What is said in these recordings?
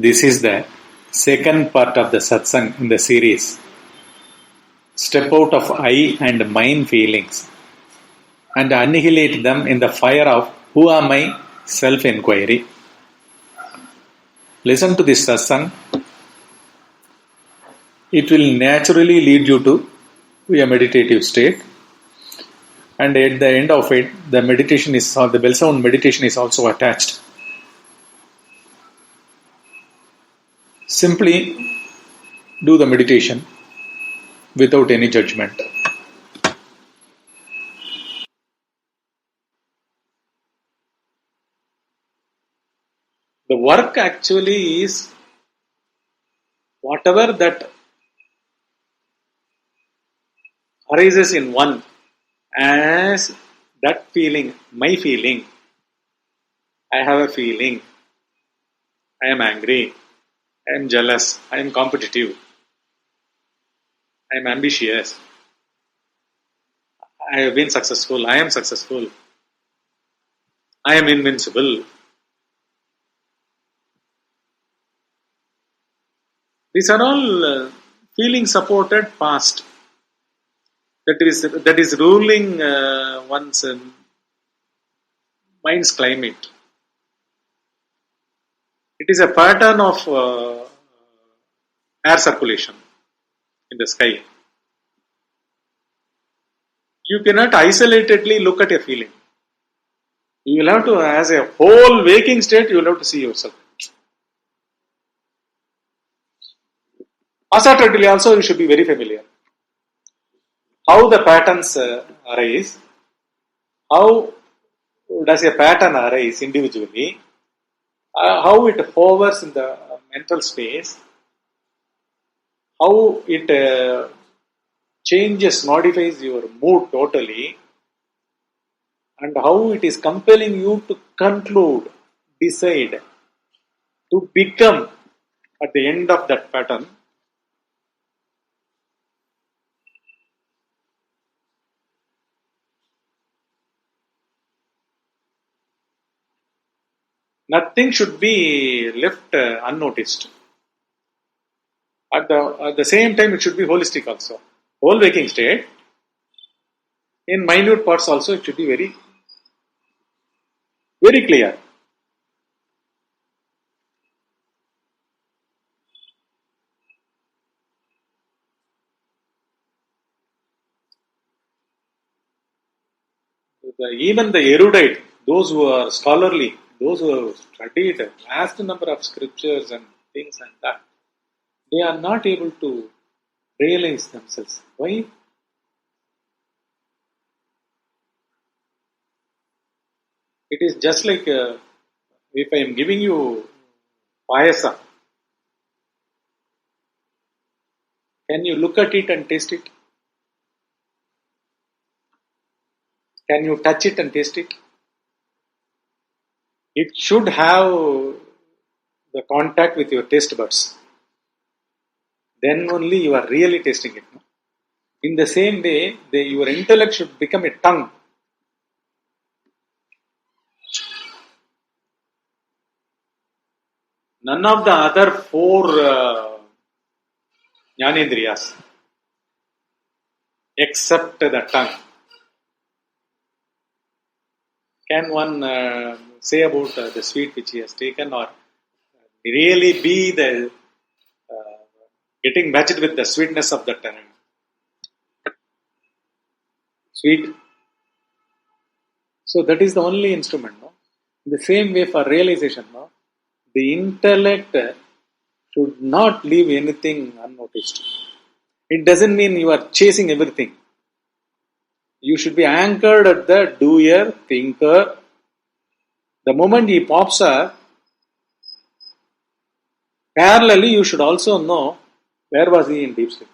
This is the second part of the satsang in the series. Step out of I and mine feelings and annihilate them in the fire of who am I self-inquiry. Listen to this satsang. It will naturally lead you to a meditative state. And at the end of it, the meditation is, or the bell sound meditation is also attached. Simply do the meditation without any judgment. The work actually is whatever that arises in one as that feeling, my feeling. I have a feeling. I am angry. I am jealous. I am competitive. I am ambitious. I have been successful. I am successful. I am invincible. These are all feeling supported past. That is ruling one's mind's climate. It is a pattern of air circulation in the sky. You cannot isolatedly look at a feeling. You will have to, as a whole waking state, you will have to see yourself. Assertively also, you should be very familiar. How the patterns arise, how does a pattern arise individually, how it hovers in the mental space, how it changes, modifies your mood totally, and how it is compelling you to conclude, decide, to become at the end of that pattern. Nothing should be left unnoticed. At the same time, it should be holistic also. Whole waking state, in minute parts also, it should be very, very clear. Even the erudite, those who are scholarly, those who have studied a vast number of scriptures and things like that, they are not able to realize themselves. Why? It is just like if I am giving you payasa, can you look at it and taste it? Can you touch it and taste it? It should have the contact with your taste buds. Then only you are really tasting it. In the same way, your intellect should become a tongue. None of the other four jnanendriyas except the tongue. Can one say about the sweet which he has taken, or really be the getting matched with the sweetness of the tongue? Sweet. So that is the only instrument. No? In the same way for realization, no? The intellect should not leave anything unnoticed. It doesn't mean you are chasing everything. You should be anchored at the doer, thinker. The moment he pops up, parallelly you should also know where was he in deep sleep.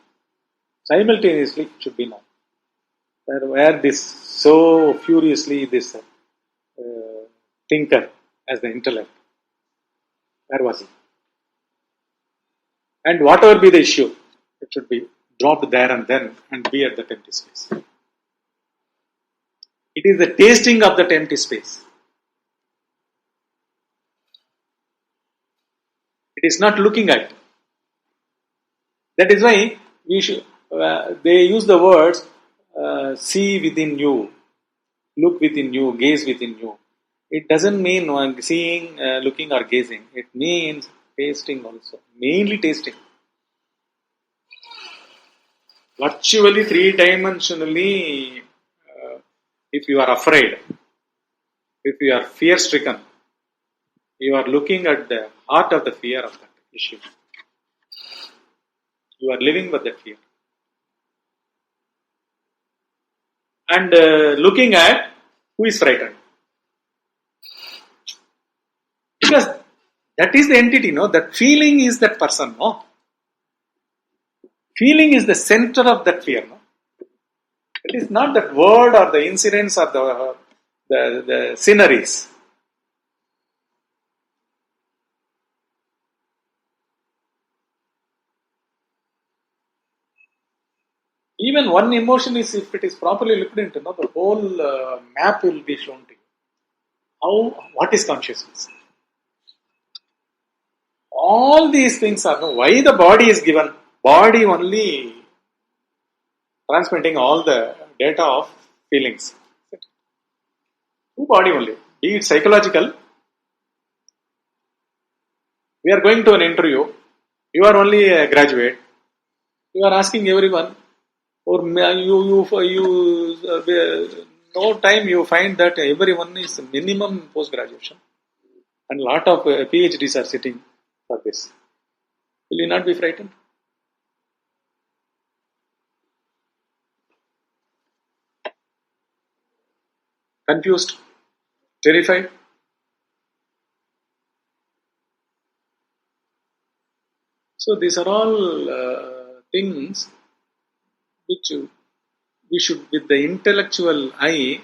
Simultaneously it should be known. Where this so furiously this thinker as the intellect, where was he? And whatever be the issue, it should be dropped there and then and be at that empty space. It is the tasting of that empty space. It is not looking at. That is why we should, they use the words see within you, look within you, gaze within you. It doesn't mean seeing, looking, or gazing. It means tasting also. Mainly tasting. Virtually three-dimensionally, if you are afraid, if you are fear-stricken, you are looking at the heart of the fear of that issue. You are living with that fear. And looking at who is frightened. Because that is the entity, no? That feeling is that person, no? Feeling is the center of that fear, no? It is not that word or the incidents or the sceneries. Even one emotion is, if it is properly looked into, no, the whole map will be shown to you. What is consciousness? All these things are, no, why the body is given? Body only transmitting all the data of feelings. Through body only. Be it psychological. We are going to an interview. You are only a graduate. You are asking everyone, or no time you find that everyone is minimum post graduation, and lot of PhDs are sitting for this. Will you not be frightened? Confused? Terrified? So these are all things which we should, with the intellectual eye,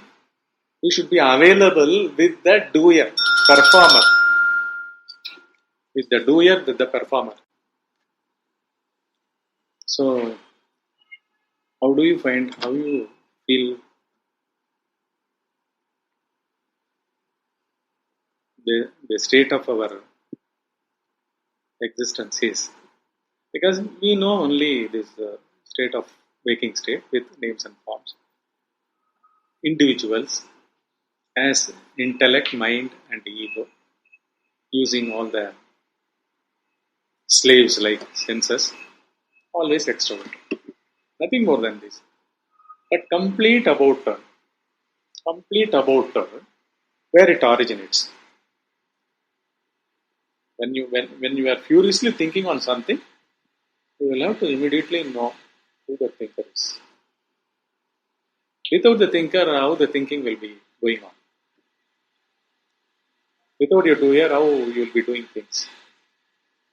we should be available with the doer, performer. With the doer, with the performer. So, how do you find, how you feel the state of our existence is? Because we know only this state of waking state with names and forms. Individuals as intellect, mind, and ego, using all the slaves like senses, always extrovert. Nothing more than this. But complete about where it originates. When you are furiously thinking on something, you will have to immediately know who the thinker is. Without the thinker, how the thinking will be going on. Without your doer, how you will be doing things.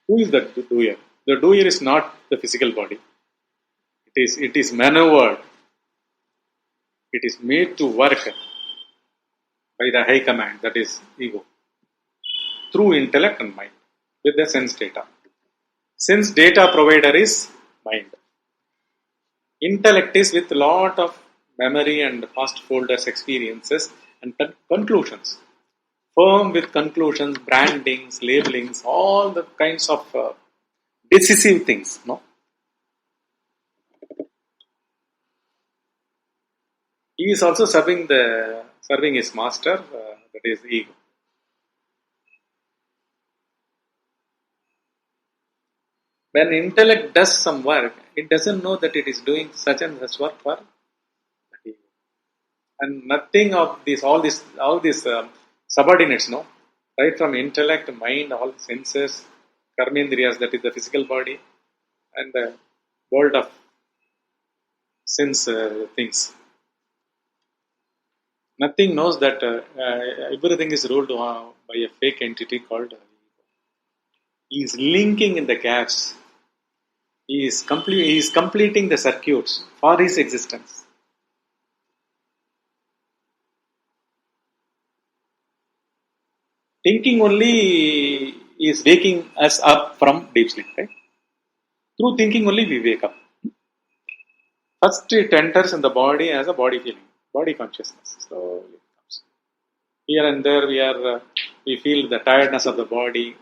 Who is the doer? The doer is not the physical body. It is maneuvered. It is made to work by the high command, that is ego, through intellect and mind, with the sense data. Sense data provider is mind. Intellect is with lot of memory and past folders experiences and conclusions. Firm with conclusions, brandings, labelings, all the kinds of decisive things. No, he is also serving his master, that is ego. When intellect does some work, it doesn't know that it is doing such and such work for that ego. And nothing of this, all these subordinates, no, right from intellect, mind, all senses, karmendriyas, that is the physical body, and the world of sense things. Nothing knows that everything is ruled by a fake entity called ego. He is linking in the gaps. He is completing the circuits for his existence. Thinking only is waking us up from deep sleep, right? Through thinking only we wake up. First it enters in the body as a body feeling, body consciousness. So it comes. Here and there we feel the tiredness of the body,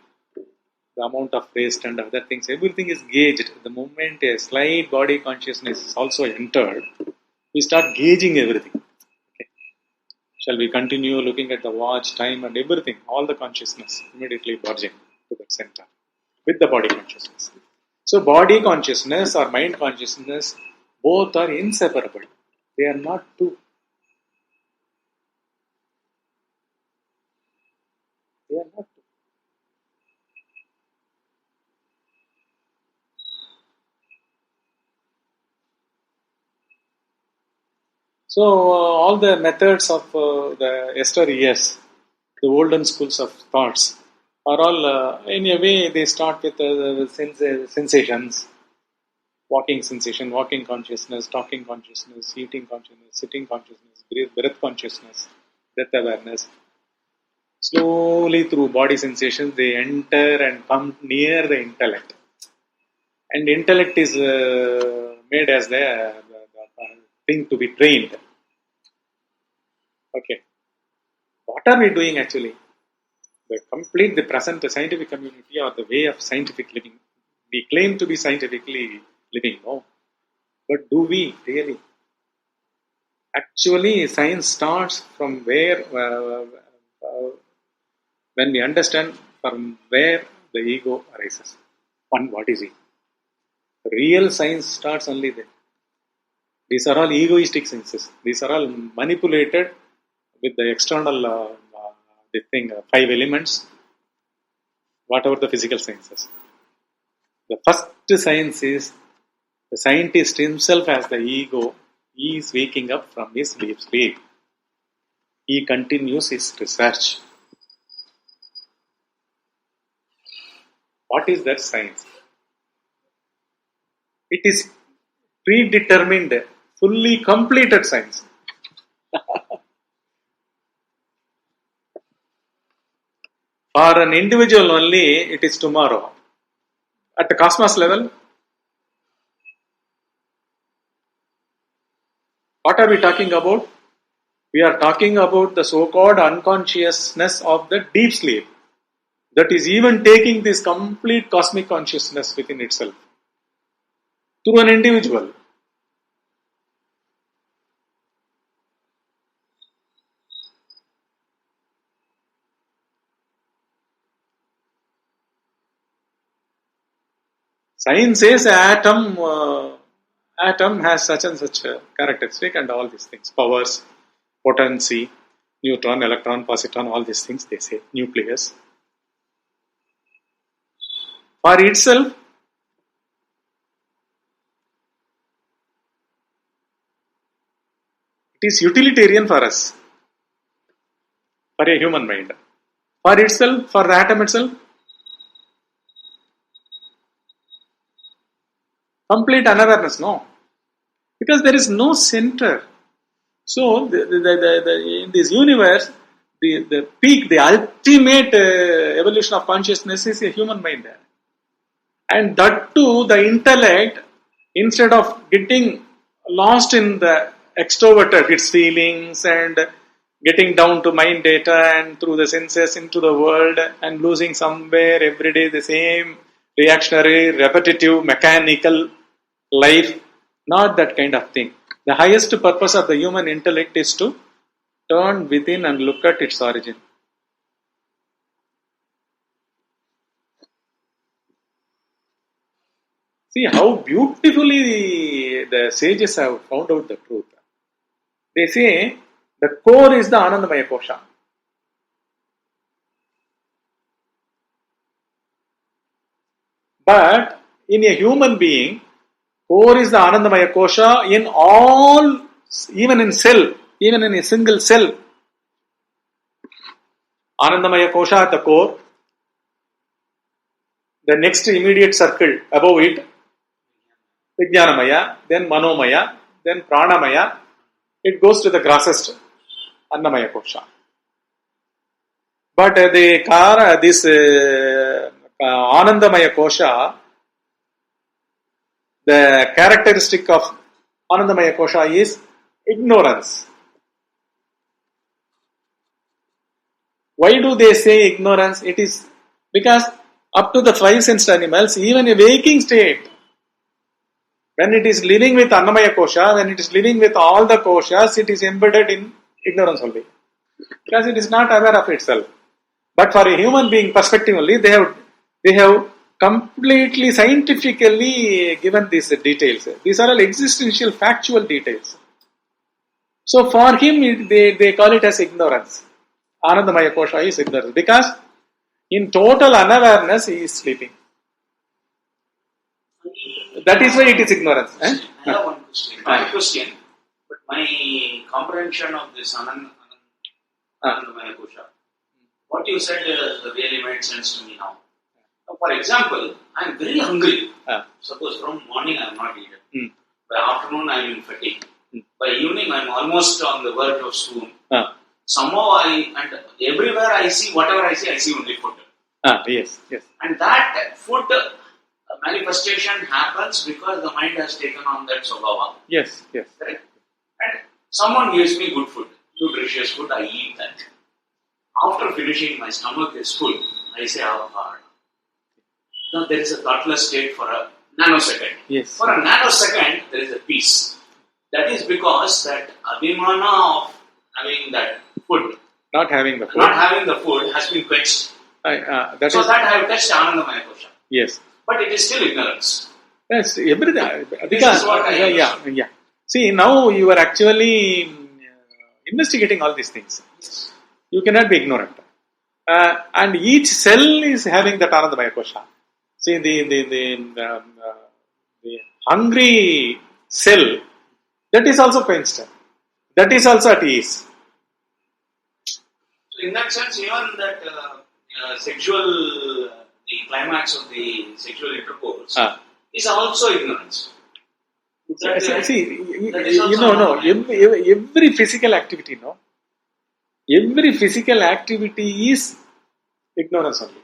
the amount of rest and other things, everything is gauged. The moment a slight body consciousness is also entered, we start gauging everything. Okay. Shall we continue looking at the watch, time, and everything? All the consciousness immediately merging to the center with the body consciousness. So, body consciousness or mind consciousness, both are inseparable. They are not two. They are not two. So, all the methods of the yesteryears, the olden schools of thoughts, are all, in a way, they start with sensations, walking sensation, walking consciousness, talking consciousness, eating consciousness, sitting consciousness, breath consciousness, breath awareness. Slowly through body sensations, they enter and come near the intellect. And intellect is made as the thing to be trained. Okay. What are we doing actually? The present scientific community or the way of scientific living. We claim to be scientifically living, no. But do we really? Actually, science starts from where, when we understand from where the ego arises. One, what is it? Real science starts only there. These are all egoistic senses. These are all manipulated with the external, five elements, whatever the physical sciences. The first science is the scientist himself as the ego. He is waking up from his deep sleep. He continues his research. What is that science? It is predetermined, fully completed science. For an individual only, it is tomorrow. At the cosmos level, what are we talking about? We are talking about the so-called unconsciousness of the deep sleep. That is even taking this complete cosmic consciousness within itself. Through an individual. Science says atom has such and such a characteristic and all these things. Powers, potency, neutron, electron, positron, all these things they say. Nucleus. For itself, it is utilitarian for us. For a human mind. For itself, for the atom itself, complete unawareness, no. Because there is no center. So, in this universe, the peak, the ultimate evolution of consciousness is a human mind. And that too, the intellect, instead of getting lost in the extroverted, its feelings and getting down to mind data and through the senses into the world and losing somewhere every day the same reactionary, repetitive, mechanical life, not that kind of thing. The highest purpose of the human intellect is to turn within and look at its origin. See how beautifully the sages have found out the truth. They say the core is the Anandamaya Kosha. But in a human being, core is the Anandamaya Kosha in all, even in cell, even in a single cell. Anandamaya Kosha at the core. The next immediate circle above it, Vijnanamaya, then Manomaya, then Pranamaya. It goes to the grossest, Annamaya Kosha. But this Anandamaya Kosha, the characteristic of Anandamaya Kosha is ignorance. Why do they say ignorance? It is because up to the five sensed animals, even a waking state, when it is living with Annamaya Kosha, when it is living with all the koshas, it is embedded in ignorance only. Because it is not aware of itself. But for a human being perspective only, they have completely scientifically given these details. These are all existential, factual details. So for him, they call it as ignorance. Anandamaya Kosha is ignorance. Because in total unawareness, he is sleeping. That is why it is ignorance. I have one question. My question, but my comprehension of this Anandamaya Kosha, what you said really made sense to me now. For example, I am very hungry. Suppose from morning I am not eaten. By afternoon I am in fatigue. By evening I am almost on the verge of swoon. Somehow and everywhere I see, whatever I see only food. Yes. And that food manifestation happens because the mind has taken on that Swabhava. Yes. Correct? And someone gives me good food, nutritious food, I eat that. After finishing, my stomach is full. I say, how hard. Now there is a thoughtless state for a nanosecond. Yes. For a nanosecond, there is a peace. That is because that abhimana of having that food, not having the food has been quenched. That I have touched Anandamaya Kosha. Yes. But it is still ignorance. Yes, everything. This is what I understand. Yeah. See, now you are actually investigating all these things. Yes. You cannot be ignorant. And each cell is having that Anandamaya Kosha. See, the hungry cell, that is also quenched. That is also at ease. So in that sense, even that the climax of the sexual intercourse is also ignorance. Every physical activity, every physical activity is ignorance only.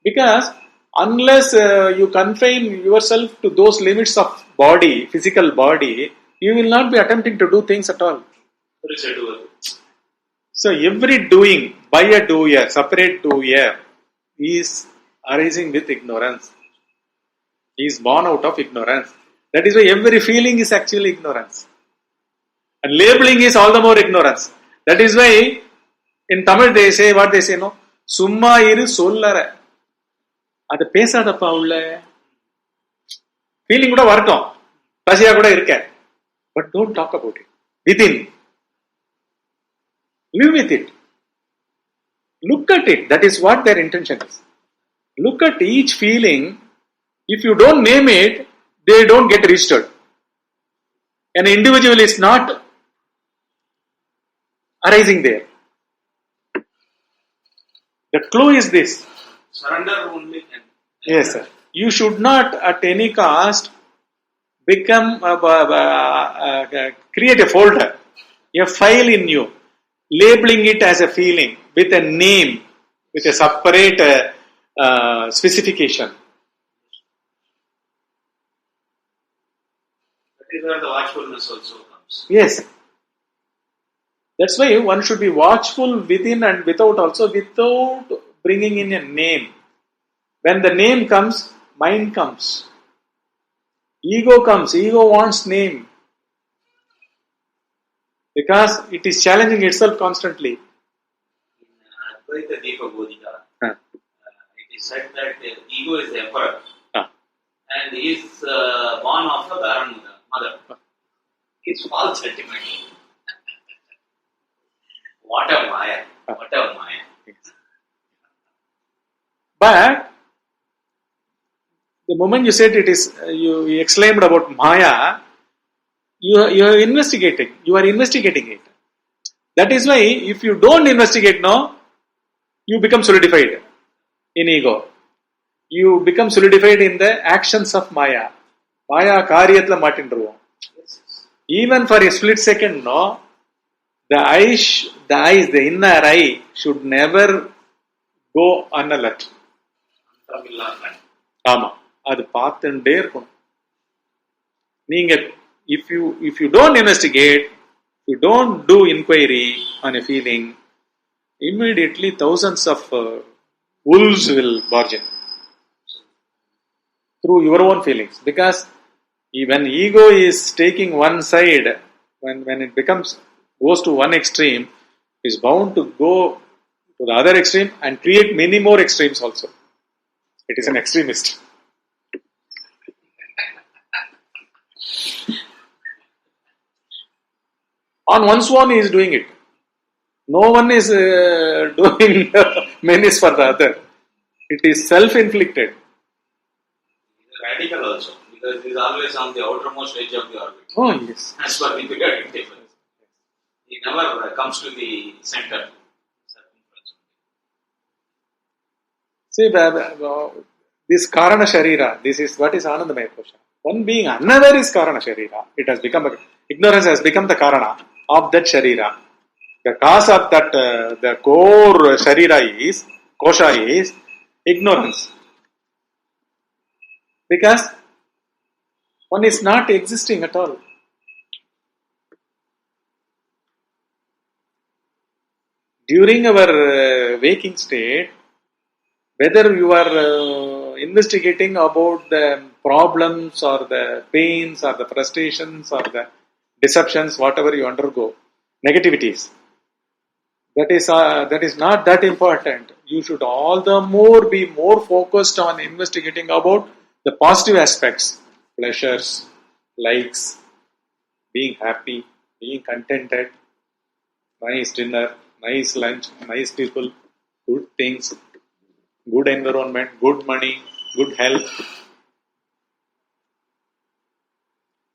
Because unless you confine yourself to those limits of body, physical body, you will not be attempting to do things at all. There is a doer. So every doing by a doer, separate doer, is arising with ignorance. He is born out of ignorance. That is why every feeling is actually ignorance. And labeling is all the more ignorance. That is why in Tamil they say, what they say, no? Summa iru sollare. அது பேசாதப்பா உள்ள feeling கூட வரட்டும், பசியா கூட இருக்க, but don't talk about it. Within live with it. Look at it. That is what their intention is. Look at each feeling. If you don't name it, they don't get registered. An individual is not arising there. The clue is this. Surrender only can. Yes, sir. You should not at any cost become create a folder, a file in you, labeling it as a feeling with a name, with a separate specification. That is where the watchfulness also comes. Yes. That's why one should be watchful within and without also, without bringing in a name. When the name comes, mind comes. Ego comes. Ego wants name. Because it is challenging itself constantly. In Advaita Deepa Bodhika, it is said that ego is the emperor and he is born of a barren mother. It's false ultimately. What a Maya. What a Maya. But the moment you said it is, you exclaimed about Maya, you are investigating. You are investigating it. That is why if you don't investigate now, you become solidified in ego. You become solidified in the actions of Maya. Maya kariyatla matindruvom. Even for a split second, no, the eyes, the inner eye should never go unalert. ஆமா, அது பார்த்துட்டே இருக்கணும். நீங்க if you don't investigate, you don't do inquiry on a feeling, immediately thousands of wolves will barge in. through your own feelings. Because when ego is taking one side, when it goes to one extreme, is bound to go to the other extreme and create many more extremes also. It is an extremist. On one's own, he is doing it. No one is doing menace for the other. It is self-inflicted. Radical also, because he is always on the outermost edge of the orbit. Oh, yes. As per the periodic table. He never comes to the center. See, this Karana Sharira, this is what is Anandamaya Kosha. One being, another is Karana Sharira. It has become, ignorance has become the Karana of that Sharira. The cause of that, the core Sharira is, Kosha is, ignorance. Because one is not existing at all. During our waking state, whether you are investigating about the problems or the pains or the frustrations or the deceptions, whatever you undergo, negativities, that is not that important. You should all the more be more focused on investigating about the positive aspects, pleasures, likes, being happy, being contented, nice dinner, nice lunch, nice people, good things, good environment, good money, good health,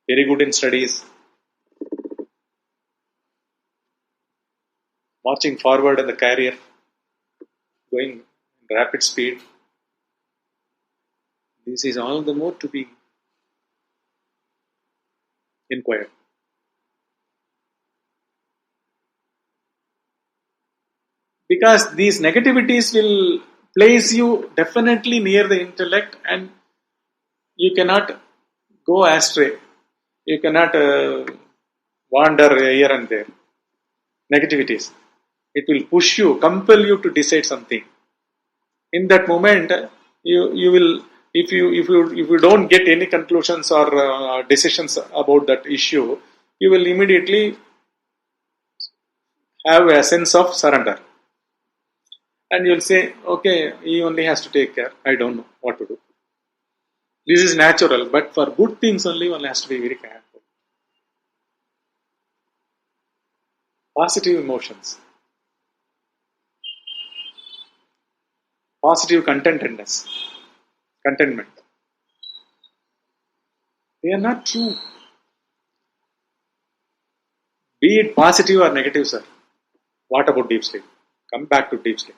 very good in studies, marching forward in the career, going in rapid speed. This is all the more to be inquired. Because these negativities will place you definitely near the intellect and you cannot go astray. You cannot wander here and there. Negativities. It will push you, compel you to decide something. In that moment, you will, if you don't get any conclusions or decisions about that issue, you will immediately have a sense of surrender. And you'll say, okay, he only has to take care. I don't know what to do. This is natural, but for good things only one has to be very careful. Positive emotions. Positive contentment. They are not true. Be it positive or negative, sir. What about deep sleep? Come back to deep sleep.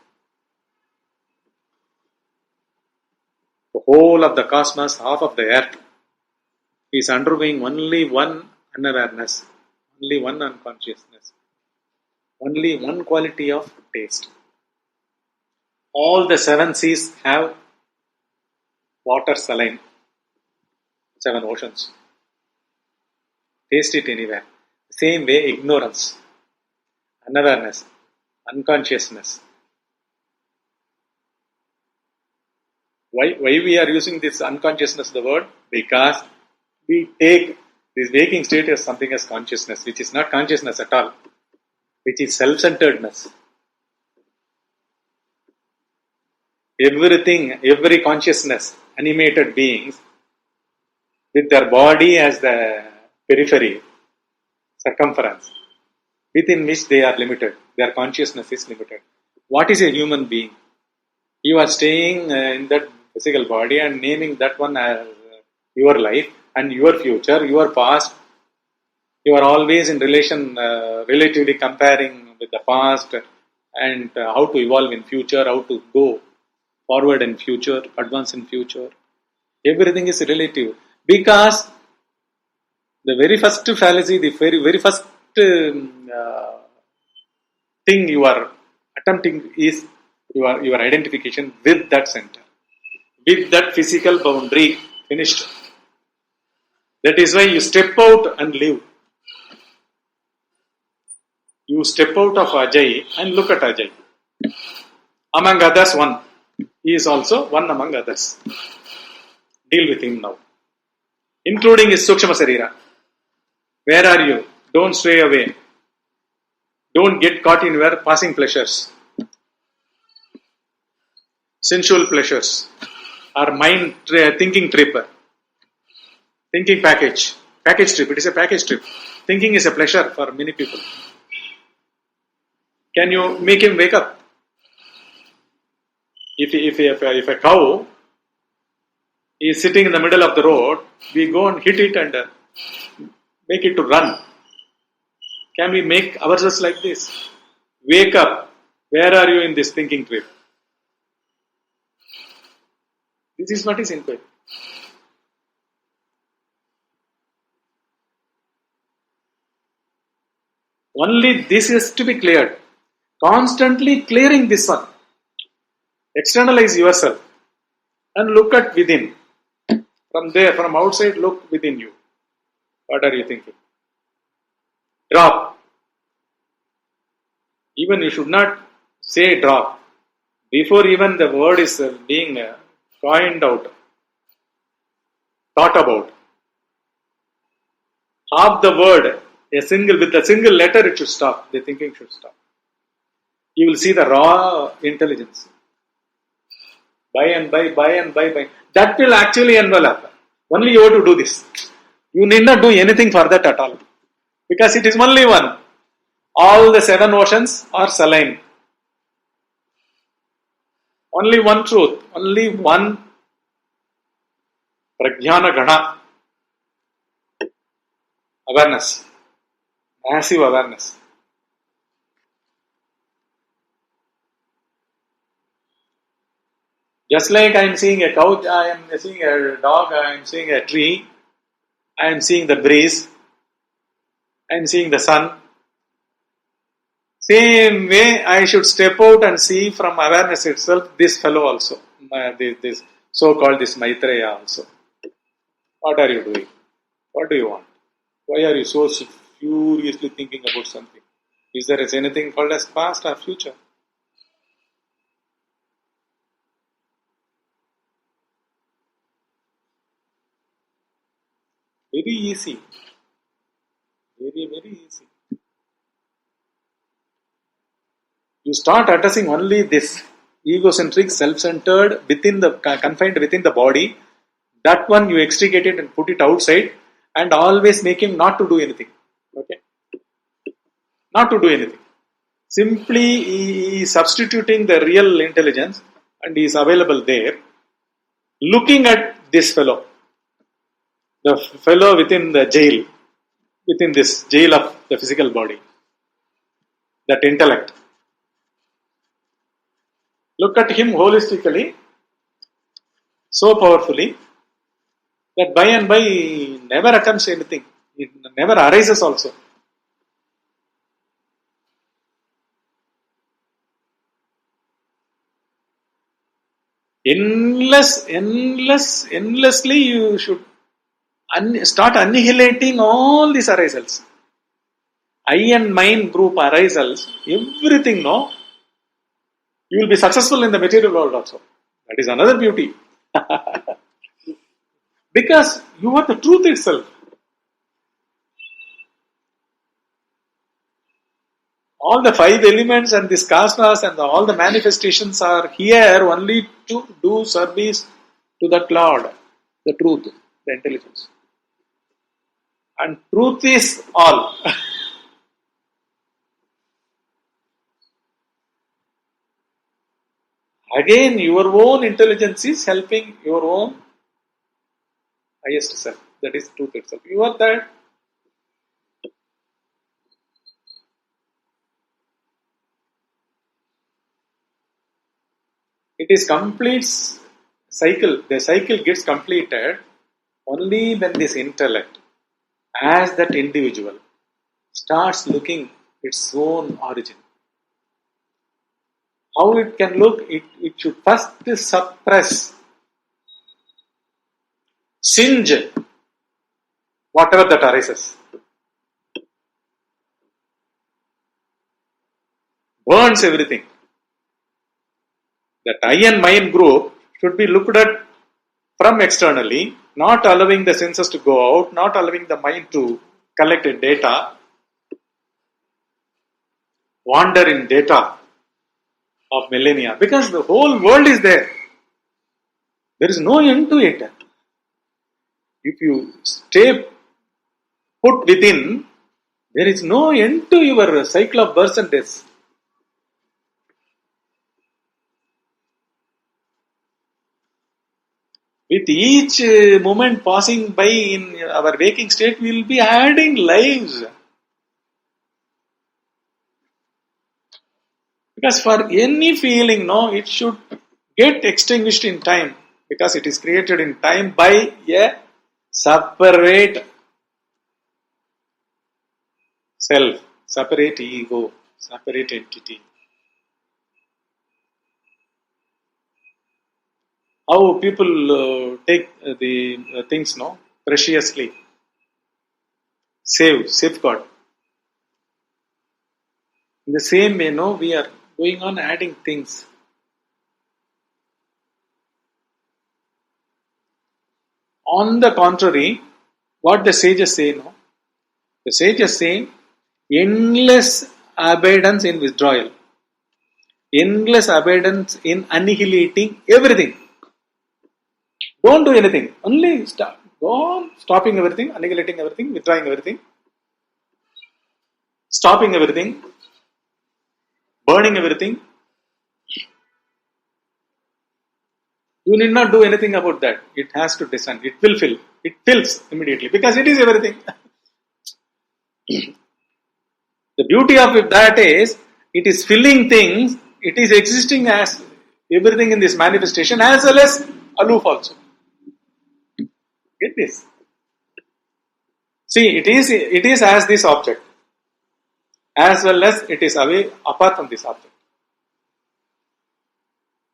The whole of the cosmos, half of the earth, is undergoing only one unawareness, only one unconsciousness, only one quality of taste. All the 7 seas have water saline, 7 oceans. Taste it anywhere. Same way, ignorance, unawareness, unconsciousness. Why we are using this unconsciousness, the word? Because we take this waking state as something as consciousness, which is not consciousness at all, which is self-centeredness. Everything, every consciousness, animated beings, with their body as the periphery, circumference, within which they are limited. Their consciousness is limited. What is a human being? You are staying in that physical body and naming that one as your life and your future, your past. You are always in relation, relatively comparing with the past and how to evolve in future, how to go forward in future, advance in future. Everything is relative. Because the very first fallacy, the very first thing you are attempting is your identification with that center, with that physical boundary. Finished. That is why you step out and live. You step out of Ajay and look at Ajay. Among others, one. He is also one among others. Deal with him now. Including his Sukshma Sarira. Where are you? Don't stray away. Don't get caught in your passing pleasures. Sensual pleasures. Or mind thinking trip. Thinking package. Package trip. It is a package trip. Thinking is a pleasure for many people. Can you make him wake up? If a cow is sitting in the middle of the road, we go and hit it and make it to run. Can we make ourselves like this? Wake up. Where are you in this thinking trip? This is what is inquiry. Only this is to be cleared. Constantly clearing this one. Externalize yourself and look at within. From there, from outside, look within you. What are you thinking? Drop. Even you should not say drop. Before even the word is being coined out, thought about. Half the word, with a single letter it should stop. The thinking should stop. You will see the raw intelligence. By and by. That will actually envelop. Only you have to do this. You need not do anything for that at all. Because it is only one. All the 7 oceans are saline. Only one truth. Only one Prajnana Gana. Awareness. Massive awareness. Just like I am seeing a couch, I am seeing a dog, I am seeing a tree, I am seeing the breeze, I am seeing the sun. Same way, I should step out and see from awareness itself this fellow also, this so-called this Maitreya also. What are you doing? What do you want? Why are you so furiously thinking about something? Is there anything called as past or future? Very easy. Very, very easy. You start addressing only this egocentric, self-centered, confined within the body. That one you extricate it and put it outside and always make him not to do anything. Okay? Not to do anything. Simply he is substituting the real intelligence and he is available there. Looking at this fellow. The fellow within the jail. Within this jail of the physical body. That intellect. Look at him holistically, so powerfully, that by and by never attempts anything. It never arises also. Endlessly you should start annihilating all these arisals. I and mine group arisals, everything, no? You will be successful in the material world also. That is another beauty. Because you are the truth itself. All the 5 elements and this cosmos and all the manifestations are here only to do service to that Lord, the truth, the intelligence. And truth is all. Again, your own intelligence is helping your own highest self. That is truth itself. You are that. It is complete cycle. The cycle gets completed only when this intellect, as that individual, starts looking its own origin. How it can look? It should first suppress, singe whatever that arises. Burns everything. That I and mine group should be looked at from externally, not allowing the senses to go out, not allowing the mind to collect data, wander in data of millennia, because the whole world is there. There is no end to it. If you stay put within, there is no end to your cycle of births and deaths. With each moment passing by in our waking state, we will be adding lives. Because for any feeling, no, it should get extinguished in time, because it is created in time by a separate self, separate ego, separate entity. How people take the things, no, preciously, safeguard. In the same way, no, we are going on adding things. On the contrary, what the sages say, no, the sages say endless abundance in withdrawal, endless abundance in annihilating everything. Don't do anything. Only stop. Go on stopping everything, annihilating everything, withdrawing everything, stopping everything, burning everything. You need not do anything about that. It has to descend. It will fill. It fills immediately, because it is everything. The beauty of that is, it is filling things. It is existing as everything in this manifestation, as well as aloof also. Get this. See, it is as this object, as well as it is away apart from this object.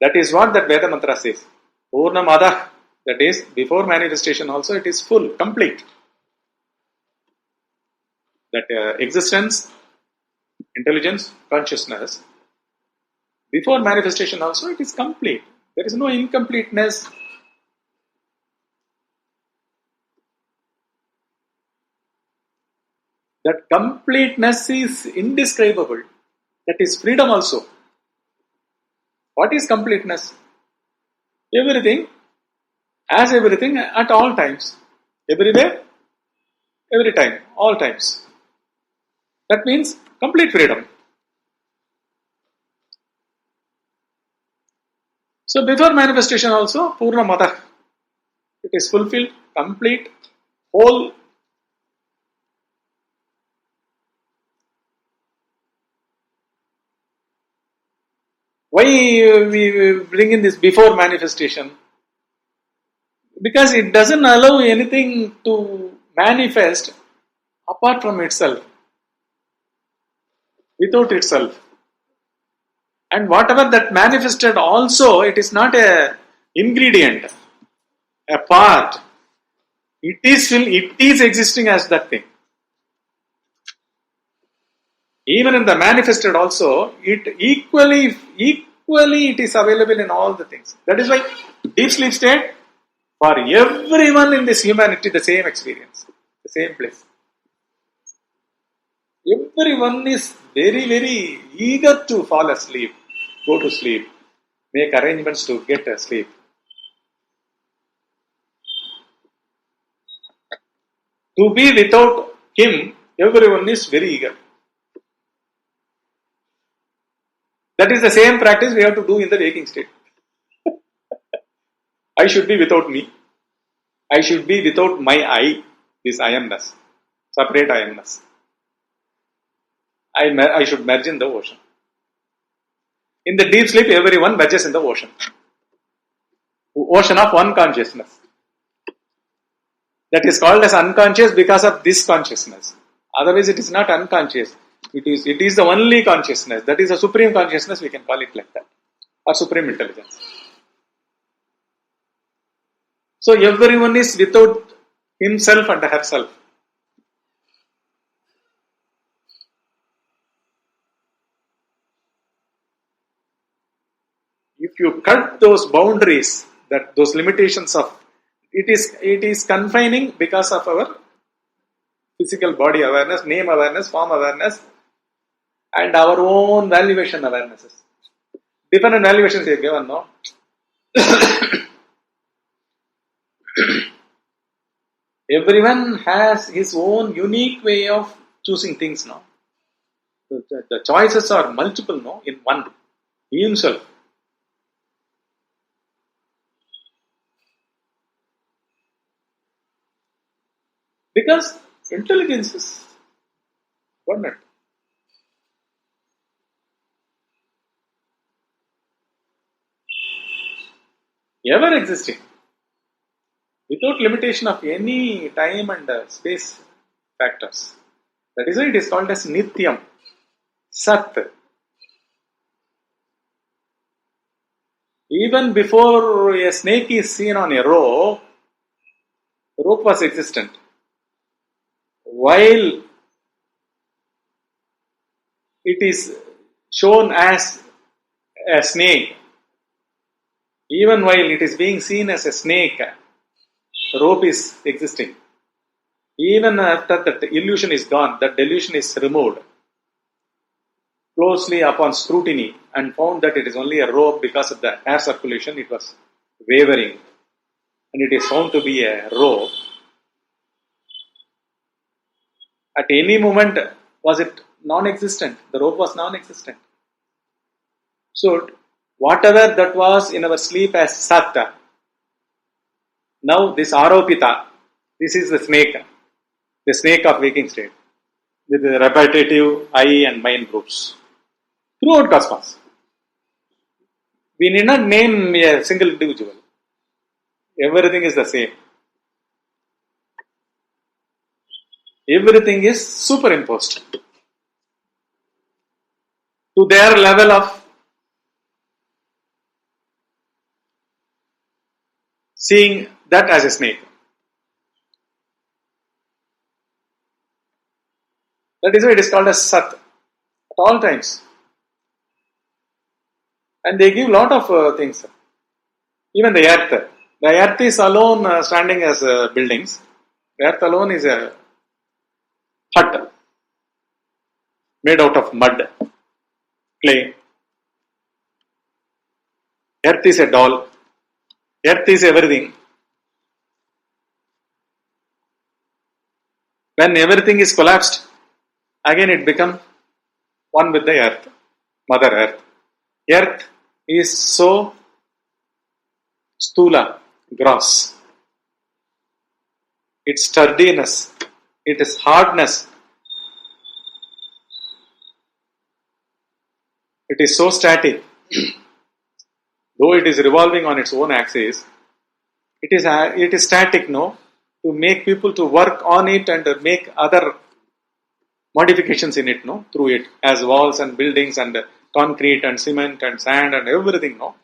That is what that Veda mantra says. Purnamadah, that is, before manifestation also it is full, complete. That existence, intelligence, consciousness, before manifestation also it is complete. There is no incompleteness. That completeness is indescribable. That is freedom also. What is completeness? Everything, as everything at all times. Everywhere, every time, all times. That means complete freedom. So before manifestation also, Purnamadah, it is fulfilled, complete, whole. Why we bring in this before manifestation? Because it doesn't allow anything to manifest apart from itself, without itself. And whatever that manifested also, it is not a ingredient, a part. It is existing as that thing. Even in the manifested also, it equally it is available in all the things. That is why deep sleep state, for everyone in this humanity, the same experience, the same place. Everyone is very, very eager to fall asleep, go to sleep, make arrangements to get asleep. To be without him, everyone is very eager. That is the same practice we have to do in the waking state. I should be without me. I should be without my I, this I amness, separate I amness. I should merge in the ocean. In the deep sleep, everyone merges in the ocean. Ocean of one consciousness. That is called as unconscious because of this consciousness. Otherwise, it is not unconscious. It is the only consciousness. That is a supreme consciousness, we can call it like that. Or supreme intelligence. So everyone is without himself and herself. If you cut those boundaries, those limitations of it is confining because of our physical body awareness, name awareness, form awareness, and our own valuation awarenesses. Different valuations are given, no? Everyone has his own unique way of choosing things, no? The choices are multiple, no? In one, he himself. Because intelligence is abundant. Ever existing. Without limitation of any time and space factors. That is why it is called as Nityam, Sat. Even before a snake is seen on a rope was existent. While it is shown as a snake, even while it is being seen as a snake, rope is existing. Even after that illusion is gone, that delusion is removed closely upon scrutiny and found that it is only a rope because of the air circulation, it was wavering. And it is found to be a rope. At any moment, was it non-existent? The rope was non-existent. So, whatever that was in our sleep as Satta, now this Aropita, this is the snake of waking state, with the repetitive I and mind groups throughout cosmos. We need not name a single individual. Everything is the same. Everything is superimposed to their level of seeing that as a snake. That is why it is called as Sat at all times. And they give lot of things. Even the earth. The earth is alone standing as buildings. The earth alone is a hut made out of mud, clay. Earth is a doll. Earth is everything. When everything is collapsed, again it becomes one with the earth, Mother Earth. Earth is so stula, gross. Its sturdiness, its hardness, it is so static. Though it is revolving on its own axis, it is static, no? To make people to work on it and make other modifications in it, no? Through it, as walls and buildings and concrete and cement and sand and everything, no?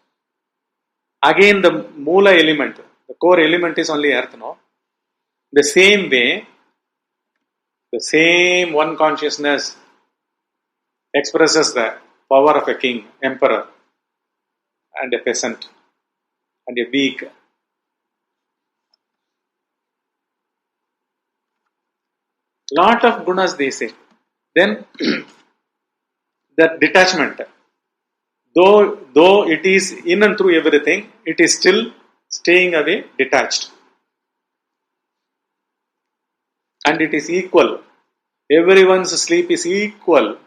Again, the Moola element, the core element is only earth, no? The same way, the same one consciousness expresses the power of a king, emperor, and a peasant, and a weak. Lot of gunas they say. Then that detachment, though it is in and through everything, it is still staying away, detached. And it is equal. Everyone's sleep is equal.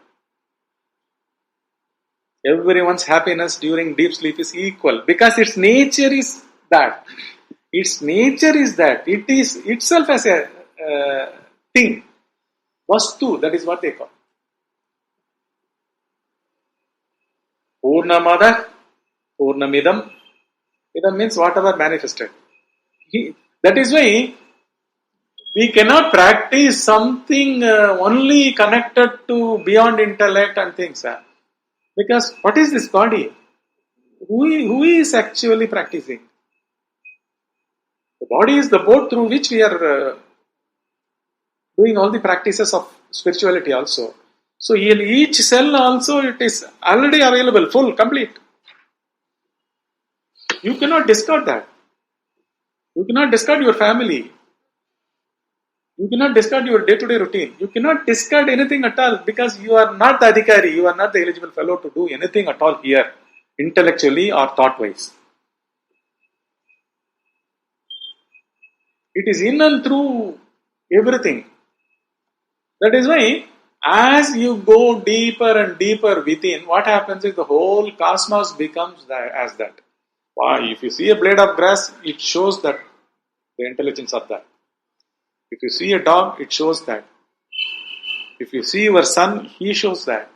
Everyone's happiness during deep sleep is equal. Because its nature is that. Its nature is that. It is itself as a thing. Vastu, that is what they call. Purnamada, Purnamidam. Idam means whatever manifested. That is why we cannot practice something only connected to beyond intellect and things. Because what is this body? Who is actually practicing? The body is the boat through which we are doing all the practices of spirituality also. So in each cell also it is already available, full, complete. You cannot discard that. You cannot discard your family. You cannot discard your day-to-day routine. You cannot discard anything at all because you are not the adhikari. You are not the eligible fellow to do anything at all here, intellectually or thought-wise. It is in and through everything. That is why, as you go deeper and deeper within, what happens is the whole cosmos becomes as that. If you see a blade of grass, it shows that the intelligence of that. If you see a dog, it shows that. If you see your son, he shows that.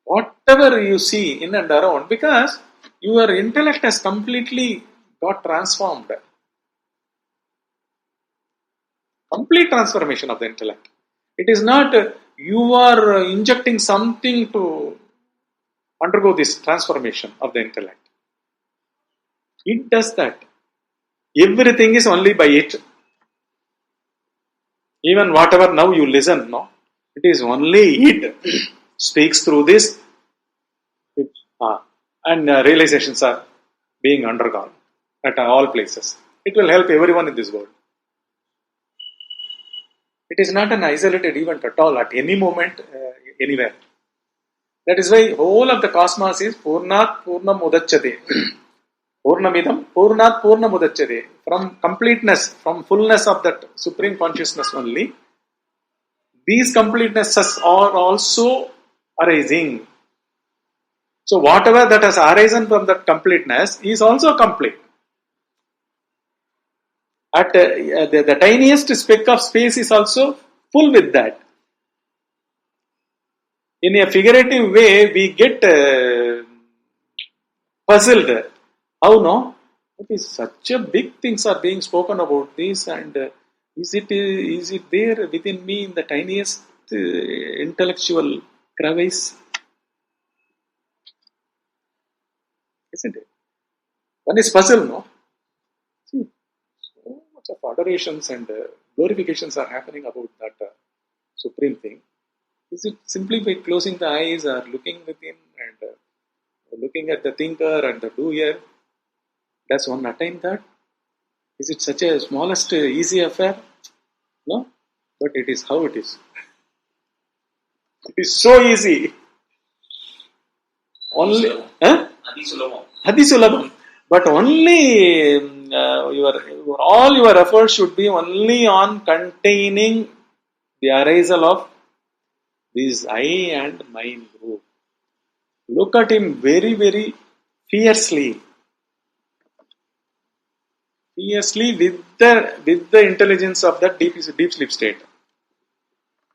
Whatever you see in and around, because your intellect has completely got transformed. Complete transformation of the intellect. It is not you are injecting something to undergo this transformation of the intellect. It does that. Everything is only by it. Even whatever now you listen, no, it is only it speaks through this, and realizations are being undergone at all places. It will help everyone in this world. It is not an isolated event at all, at any moment, anywhere. That is why whole of the cosmos is Purnat Purnam Udachyate. Purnamidam Purnat Purnam Udachyate. From completeness, from fullness of that supreme consciousness only, these completenesses are also arising. So whatever that has arisen from that completeness is also complete. At the tiniest speck of space is also full with that. In a figurative way, we get puzzled. How no? It is such a big things are being spoken about this, and is it there within me in the tiniest intellectual crevice? Isn't it? One is puzzle, no? See, so much of adorations and glorifications are happening about that supreme thing. Is it simply by closing the eyes or looking within and looking at the thinker and the doer? Does one attain that? Is it such a smallest easy affair? No, but it is how it is. It is so easy. Only, Adi Sulabam. But only all your efforts should be only on containing the arisal of this I and mine group. Look at him very, very fiercely. Fiercely with the intelligence of that deep sleep state.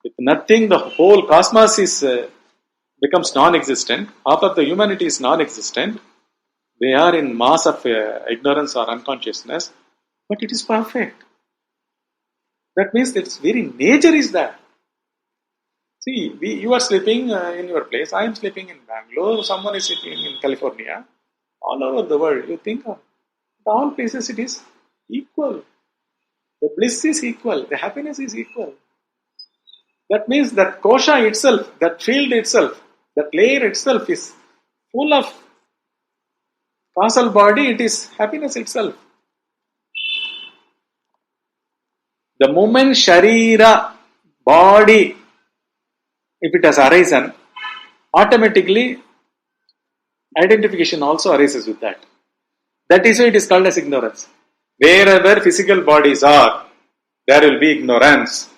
With nothing, the whole cosmos is becomes non-existent. Half of the humanity is non-existent. They are in mass of ignorance or unconsciousness, but it is perfect. That means its very nature is that. See, you are sleeping in your place. I am sleeping in Bangalore. Someone is sleeping in California. All over the world, you think of all places it is equal. The bliss is equal. The happiness is equal. That means that kosha itself, that field itself, that layer itself is full of causal body. It is happiness itself. The moment sharira, body, if it has arisen, automatically identification also arises with that. That is why it is called as ignorance. Wherever physical bodies are, there will be ignorance.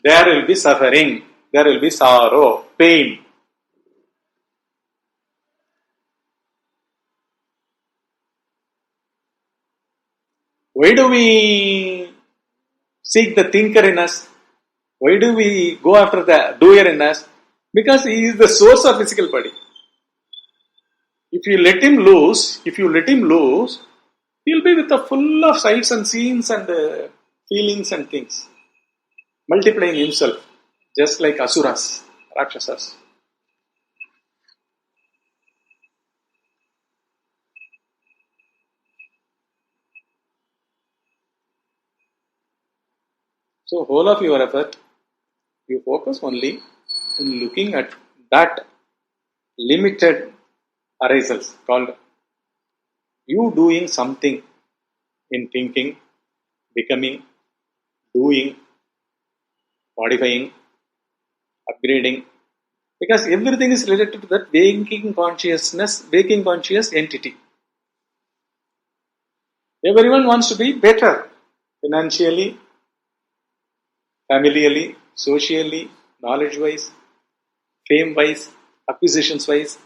There will be suffering. There will be sorrow, pain. Why do we seek the thinker in us? Why do we go after the doer in us? Because he is the source of physical body. If you let him loose, he'll be with a full of sights and scenes and feelings and things. Multiplying himself, just like asuras, rakshasas. So, whole of your effort, you focus only in looking at that limited arisals called you doing something in thinking, becoming, doing, modifying, upgrading, because everything is related to that waking conscious entity. Everyone wants to be better financially, familially, socially, knowledge-wise, fame-wise, acquisitions-wise.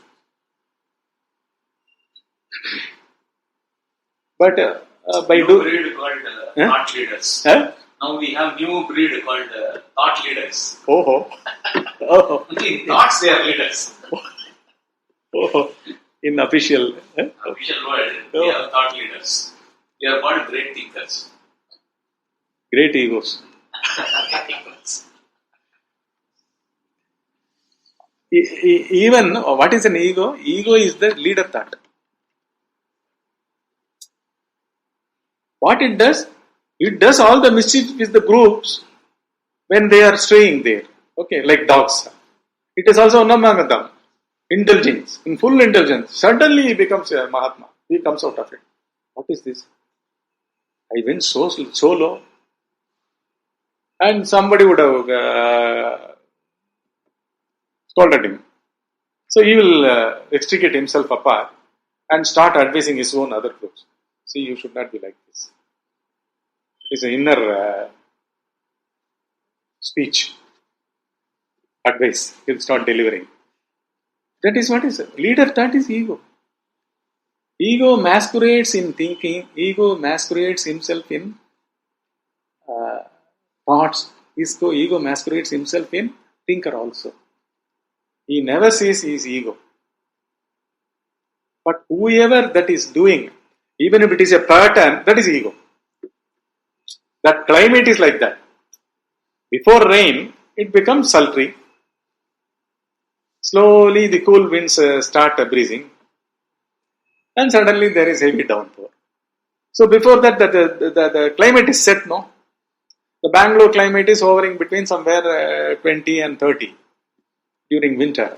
But by New breed called Huh? thought leaders. Huh? Now we have new breed called thought leaders. Oh, oh, In thoughts they are leaders. oh, in official. Official word, we Oh. have thought leaders. They are called great thinkers. Great egos. Even what is an ego? Ego is the leader thought. What it does all the mischief with the groups when they are staying there. Okay, like dogs. It is also among them. Indulgence, in full indulgence. Suddenly he becomes a Mahatma. He comes out of it. What is this? I went so low. And somebody would have scolded him. So he will extricate himself apart and start advising his own other groups. See, you should not be like this. It is an inner speech, advice. He will start delivering. That is what is leader. That is ego. Ego masquerades in thinking. Ego masquerades himself in thoughts. Ego masquerades himself in thinker also. He never says he is ego. But whoever that is doing, even if it is a pattern, that is ego. That climate is like that. Before rain, it becomes sultry. Slowly the cool winds start breezing. And suddenly there is heavy downpour. So before that, the climate is set, no? The Bangalore climate is hovering between somewhere 20 and 30 during winter.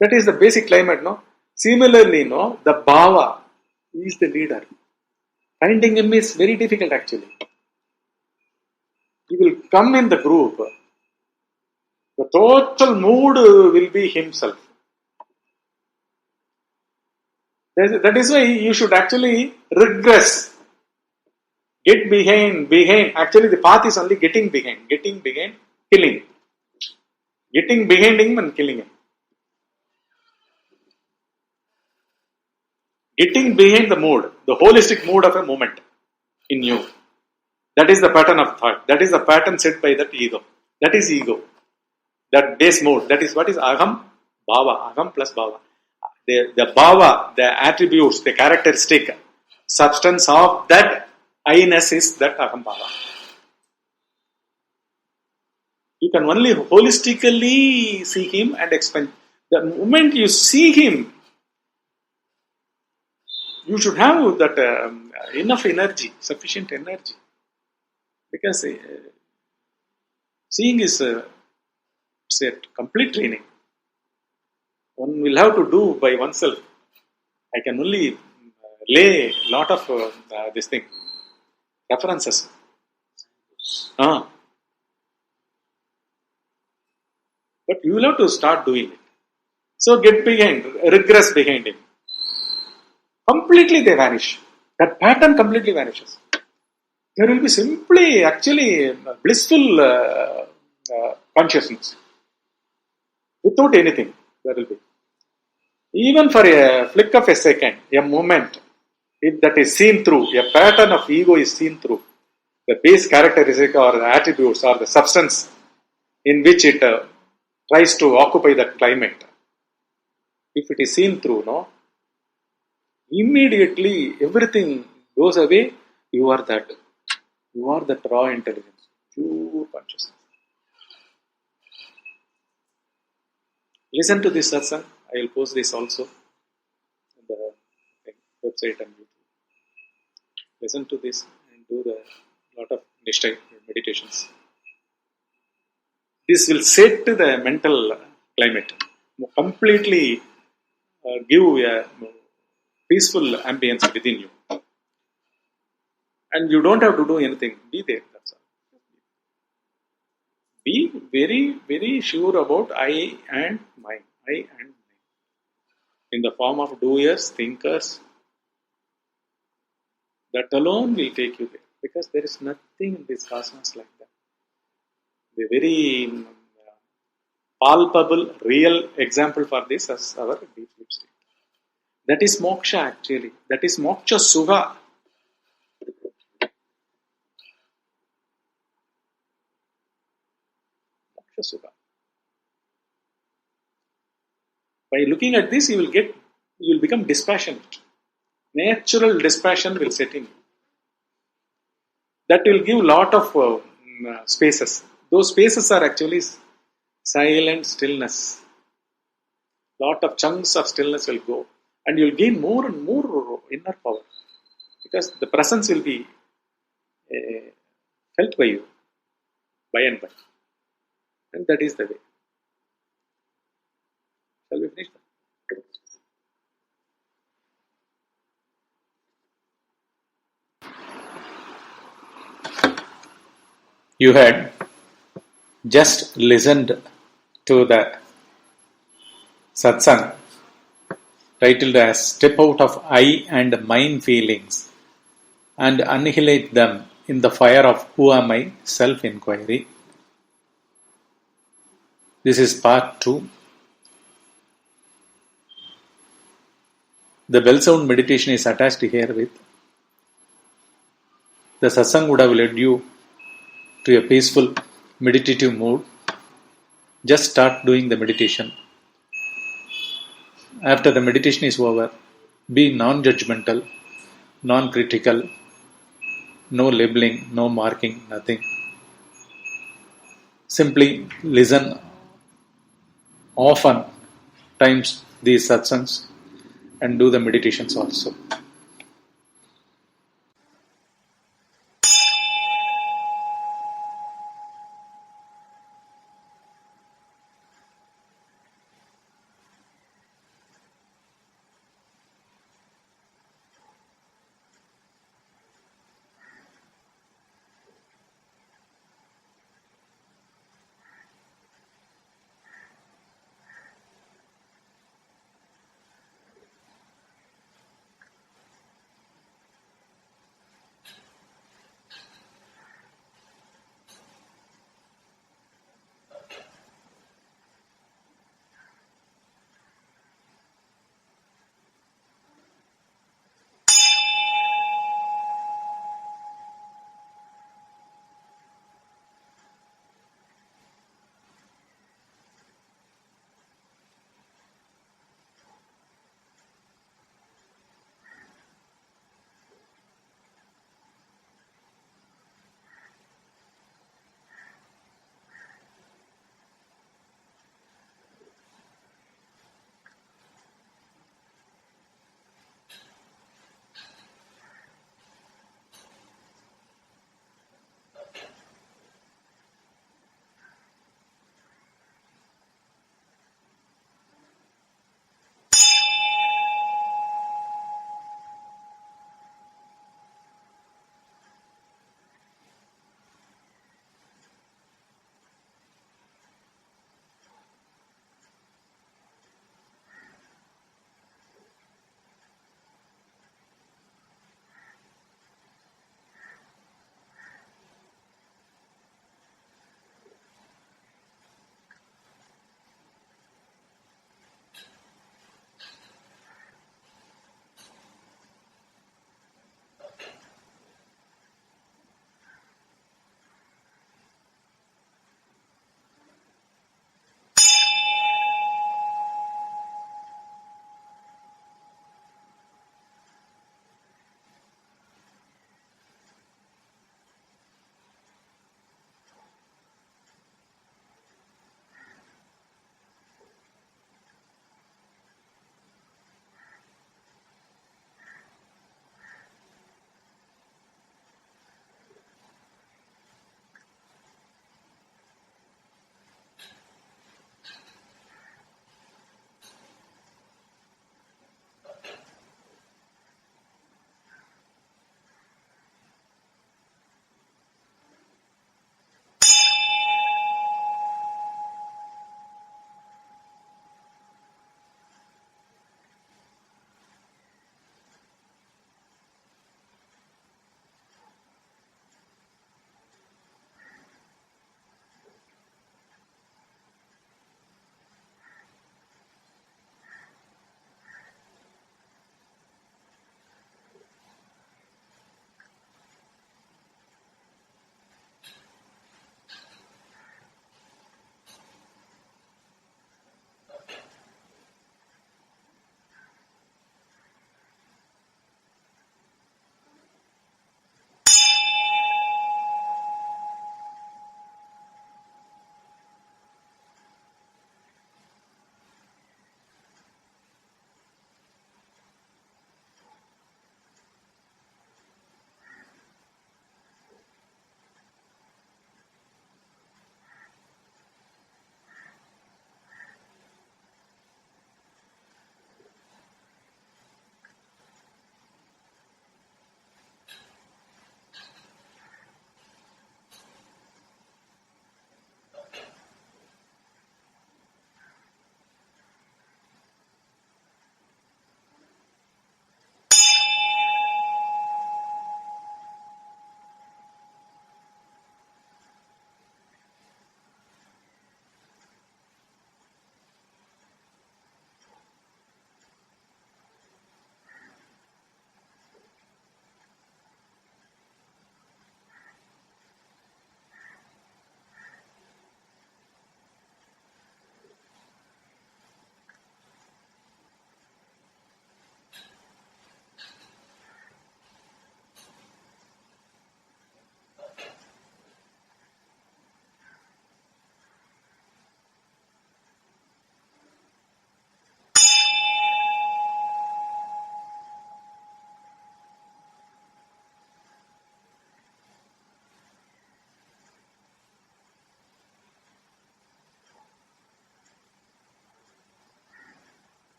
That is the basic climate, no? Similarly, no, the Bhava is the leader. Finding him is very difficult actually. He will come in the group. The total mood will be himself. That is why you should actually regress. Get behind. Actually, the path is only getting behind, killing. Getting behind him and killing him. Getting behind the mood, the holistic mood of a moment in you. That is the pattern of thought. That is the pattern set by that ego. That is ego. That base mode. That is what is aham, bhava. Aham plus bhava. The bhava, the attributes, the characteristic, substance of that I-ness is that aham bhava. You can only holistically see him and expand. The moment you see him, you should have that enough energy, sufficient energy. Because seeing is it's a complete training. One will have to do by oneself. I can only lay a lot of this thing, references. But you will have to start doing it. So get behind, regress behind him. Completely they vanish. That pattern completely vanishes. There will be simply, actually, blissful consciousness. Without anything, there will be. Even for a flick of a second, a moment, if that is seen through, a pattern of ego is seen through, the base characteristic or the attributes or the substance in which it tries to occupy that climate, if it is seen through, no, immediately everything goes away. You are that raw intelligence, pure consciousness. Listen to this satsang. I will post this also on the website and YouTube. Listen to this and do the lot of nishtha meditations. This will set the mental climate completely give a peaceful ambience within you. And you don't have to do anything. Be there. That's all. Be very, very sure about I and mine. I and mine. In the form of doers, thinkers. That alone will take you there. Because there is nothing in this cosmos like that. The very palpable, real example for this is our deep sleep. That is moksha actually. That is moksha sukha. Moksha sukha. By looking at this, you will become dispassionate. Natural dispassion will set in. That will give lot of spaces. Those spaces are actually silent stillness. Lot of chunks of stillness will go. And you will gain more and more inner power. Because the presence will be felt by you, by and by. And that is the way. Shall we finish that? You had just listened to the satsang titled as Step Out of I and Mine Feelings and Annihilate Them in the Fire of Who Am I? Self-Inquiry. This is part 2. The bell sound meditation is attached here with. The satsang would have led you to a peaceful meditative mood. Just start doing the meditation. After the meditation is over, be non-judgmental, non-critical, no labeling, no marking, nothing. Simply listen often times these satsangs and do the meditations also.